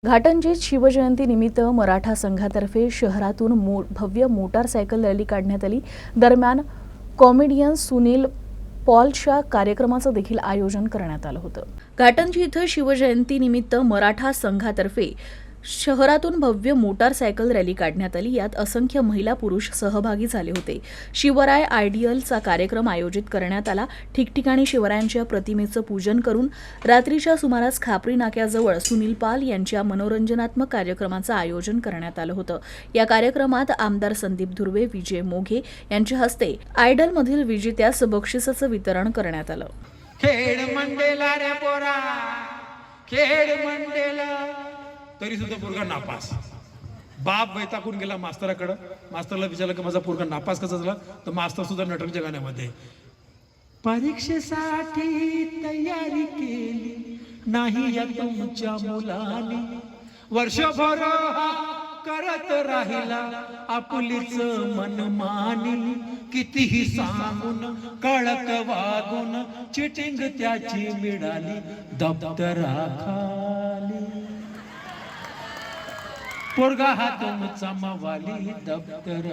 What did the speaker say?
घाटंजीत शिवजयंती निमित्त मराठा संघातर्फे शहरातून भव्य मोटारसायकल रॅली काढण्यात आली। दरम्यान कॉमेडियन सुनील पॉलच्या कार्यक्रमाचं देखील आयोजन करण्यात आलं होतं। घाटंजी इथं शिवजयंती निमित्त मराठा संघातर्फे शहरातून भव्य मोटारसायकल रॅली काढण्यात आली। यात असंख्य महिला पुरुष सहभागी झाले होते। शिवराय आयडियलचा कार्यक्रम आयोजित करण्यात आला। ठिकठिकाणी शिवरायांच्या प्रतिमेचं पूजन करून रात्रीच्या सुमारास खापरी नाक्याजवळ सुनील पाल यांच्या मनोरंजनात्मक कार्यक्रमाचं आयोजन करण्यात आलं होतं। या कार्यक्रमात आमदार संदीप धुर्वे, विजय मोघे यांच्या हस्ते आयडलमधील विजेत्यास बक्षिसाचं वितरण करण्यात आलं। खेड मंडेला रे पोरा, खेड मंडेला, तरी सुद्धा पोरगा नापास। बाप वैतागून गेला मास्तराकडे। मास्तरला विचारलं की माझा पोरगा नापास कसा झाला, तर मास्तर सुद्धा नटकच्या गाण्यामध्ये परीक्षेसाठी तयारी केली नाही या तुमच्या मुलाने, वर्षभर करत राहिला आपुलीच मनमानी, कितीही सांगून कळक वागून चिटिंग त्याची मिळाली दप्तराखाली। पोरगा हा तुमचा मवाली दप्तराखाली।